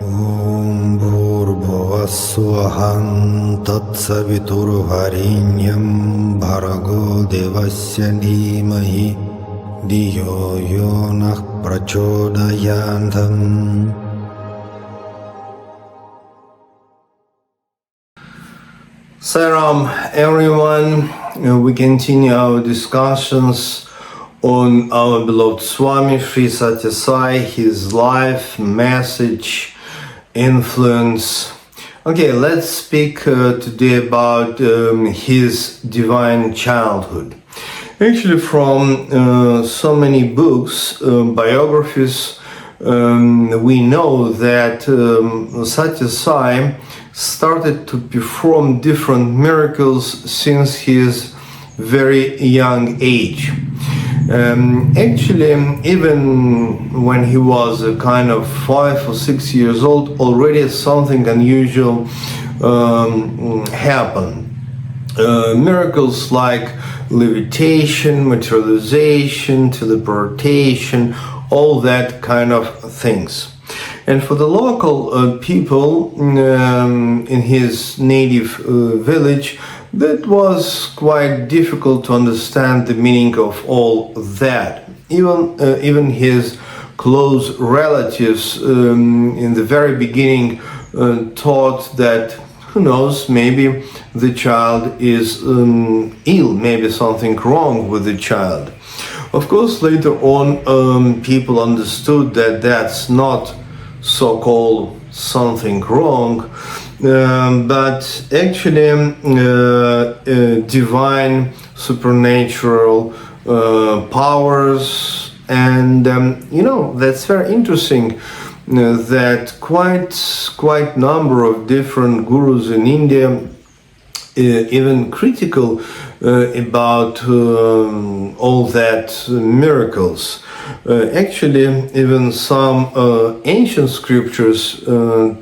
Om Bhurбhuvah-svah Tatsavitur-Varenyam Bhargo Devasya Dhimahi Dhiyo Yo Nah Prachodayantam. Saram, everyone. We continue our discussions on our beloved Swami Sri Sathya Sai, his life, message, influence. Okay, let's speak today about his divine childhood. Actually, from so many books, biographies, we know that Sathya Sai started to perform different miracles since his very young age. Actually, even when he was kind of 5 or 6 years old, already something unusual happened. Miracles like levitation, materialization, teleportation, all that kind of things. And for the local people in his native village, that was quite difficult to understand the meaning of all that. Even his close relatives in the very beginning thought that, who knows, maybe the child is ill, maybe something wrong with the child. Of course, later on, people understood that that's not so-called something wrong, but actually divine supernatural powers. And that's very interesting that quite number of different gurus in India even critical about all that miracles. Actually, even some ancient scriptures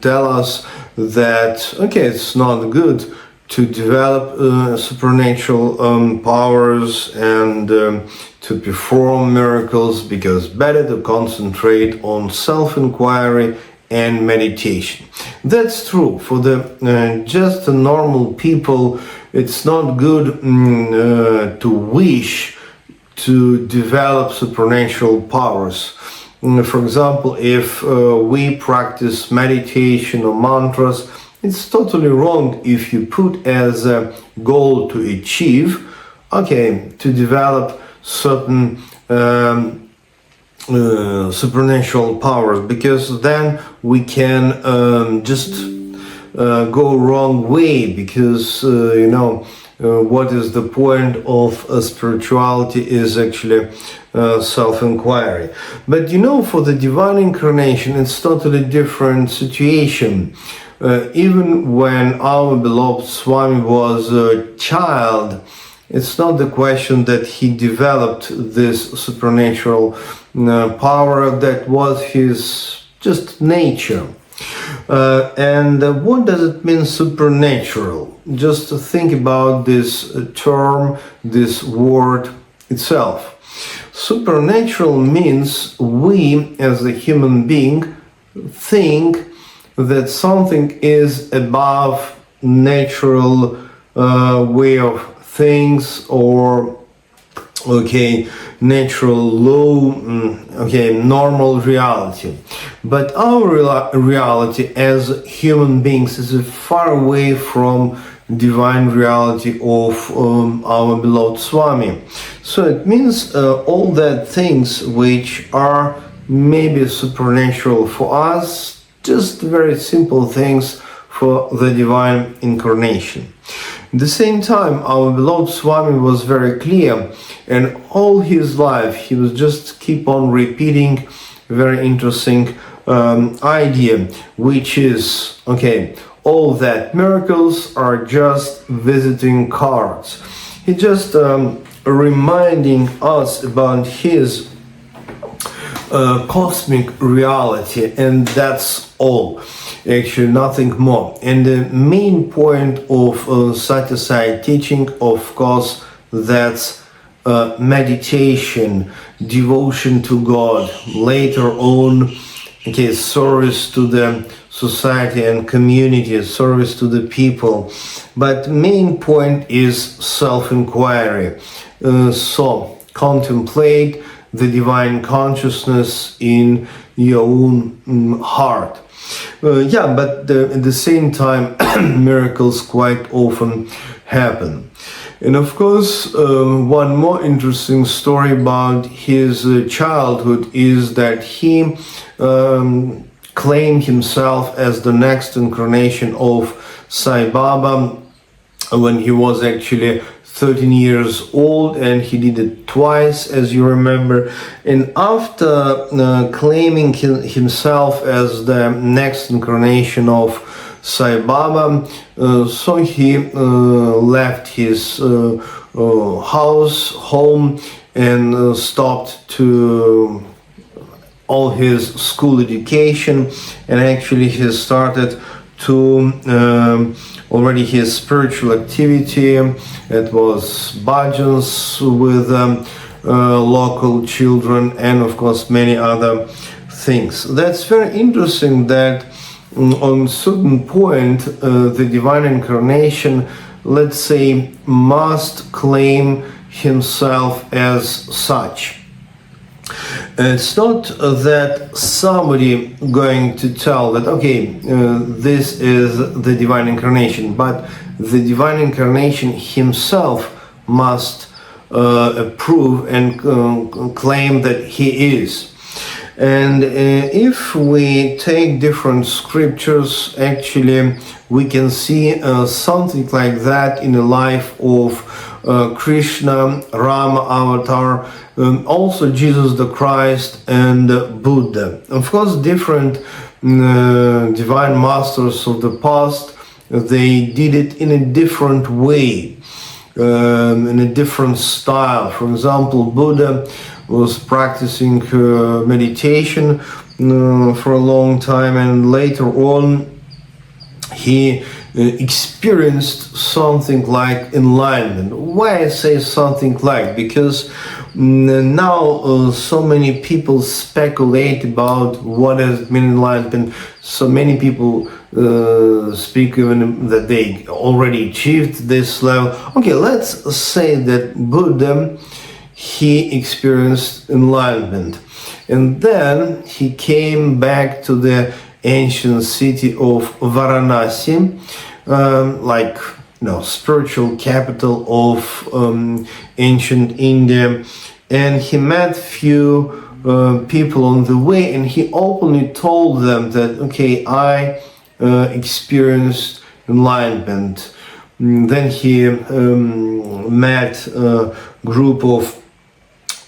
tell us that, okay, it's not good to develop supernatural powers and to perform miracles, because better to concentrate on self-inquiry and meditation. That's true. For the just normal people, it's not good to wish to develop supernatural powers. For example, if we practice meditation or mantras, it's totally wrong if you put as a goal to achieve, okay, to develop certain supernatural powers, because then we can just go wrong way, because what is the point of spirituality is actually self-inquiry. But for the divine incarnation, it's totally different situation. Even when our beloved Swami was a child, it's not the question that he developed this supernatural power. That was his just nature. And what does it mean, supernatural? Just to think about this term, this word itself. Supernatural means we, as a human being, think that something is above natural way of things, or natural law, normal reality. But our reality as human beings is far away from divine reality of our beloved Swami. So it means all that things which are maybe supernatural for us, just very simple things for the divine incarnation. At the same time, our beloved Swami was very clear, and all his life he was just keep on repeating very interesting idea, which is, all that miracles are just visiting cards. He just reminding us about his cosmic reality, and that's all. Actually, nothing more. And the main point of Sathya Sai teaching, of course, that's meditation, devotion to God, later on, service to the society and community, service to the people. But main point is self-inquiry. So contemplate the divine consciousness in your own heart. But at the same time, miracles quite often happen. And of course, one more interesting story about his childhood is that he claimed himself as the next incarnation of Sai Baba when he was actually 13 years old, and he did it twice, as you remember. And after claiming himself as the next incarnation of Sai Baba, so he left his home and stopped to all his school education, and actually he started to already his spiritual activity. It was bhajans with local children, and of course many other things. That's very interesting that on certain point the divine incarnation, let's say, must claim himself as such. It's not that somebody going to tell that, okay, this is the divine incarnation, but the divine incarnation himself must approve and claim that he is. And if we take different scriptures, actually we can see something like that in the life of Krishna, Rama avatar, also Jesus the Christ, and Buddha. Of course, different divine masters of the past, they did it in a different way, in a different style. For example, Buddha was practicing meditation for a long time, and later on he experienced something like enlightenment. Why I say something like? Because now so many people speculate about what has been enlightenment. So many people speak even that they already achieved this level. Okay, let's say that Buddha, he experienced enlightenment, and then he came back to the ancient city of Varanasi, spiritual capital of ancient India, and he met few people on the way, and he openly told them that, okay, I experienced enlightenment. Then he met a group of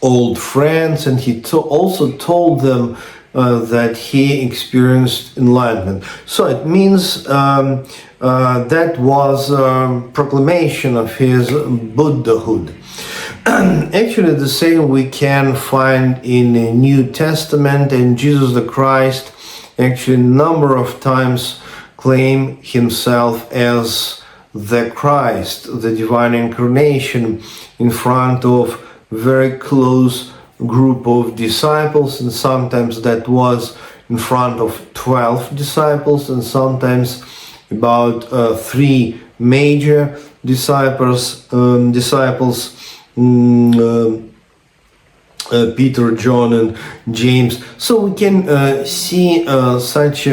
old friends, and he also told them that he experienced enlightenment. So it means that was a proclamation of his Buddhahood. Actually, the same we can find in the New Testament, and Jesus the Christ actually a number of times claimed himself as the Christ, the divine incarnation, in front of very close group of disciples, and sometimes that was in front of 12 disciples, and sometimes about 3 major disciples, Peter, John, and James. So we can see such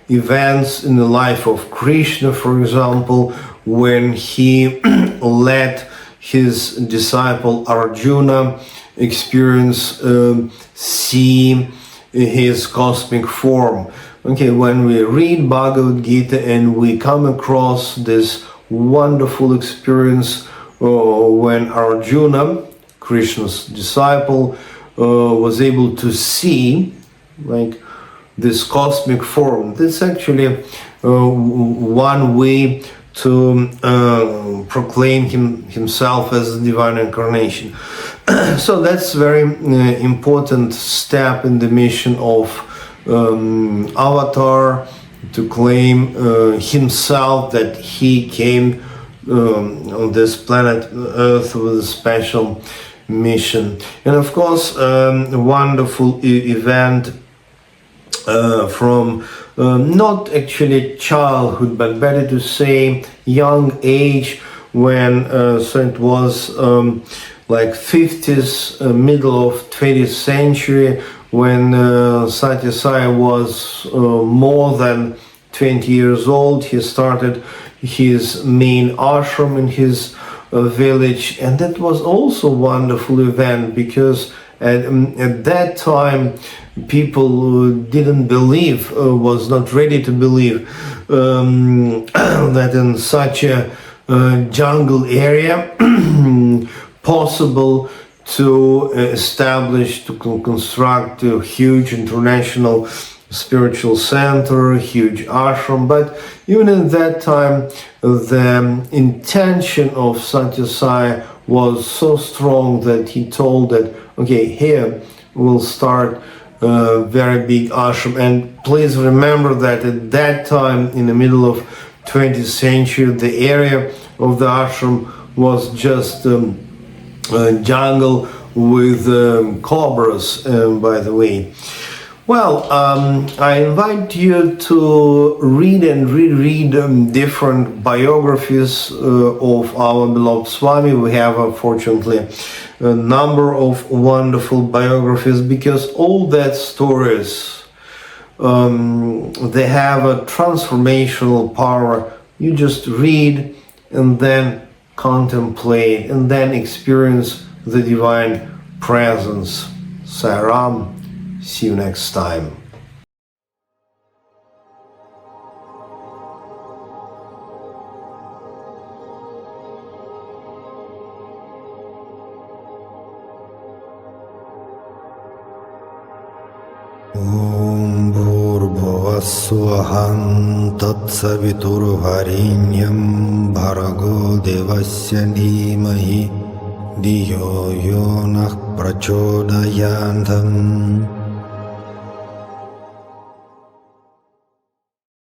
events in the life of Krishna, for example, when he led his disciple Arjuna experience see his cosmic form. Okay, when we read Bhagavad Gita and we come across this wonderful experience when Arjuna, Krishna's disciple, was able to see like this cosmic form. This is actually one way to proclaim himself as the divine incarnation. So that's very important step in the mission of Avatar, to claim himself that he came on this planet Earth with a special mission. And of course, a wonderful event from not actually childhood, but better to say young age, when so it was like 50s, middle of 20th century, when Sathya Sai was more than 20 years old. He started his main ashram in his village, and that was also a wonderful event, because at that time people didn't believe, was not ready to believe that in such a jungle area possible to establish, to construct a huge international spiritual center, huge ashram. But even at that time, the intention of Sathya Sai was so strong that he told that, okay, here we'll start a very big ashram. And please remember that at that time, in the middle of 20th century, the area of the ashram was just jungle with cobras, by the way. Well, I invite you to read and reread different biographies of our beloved Swami. We have, unfortunately, a number of wonderful biographies, because all that stories, they have a transformational power. You just read and then contemplate and then experience the divine presence. Sai Ram. See you next time. Om Bhurбhuvah Tatsaviturvarenyam Bhargo Devasya Dhimahi Dhiyo Yo Nah Prachodayantam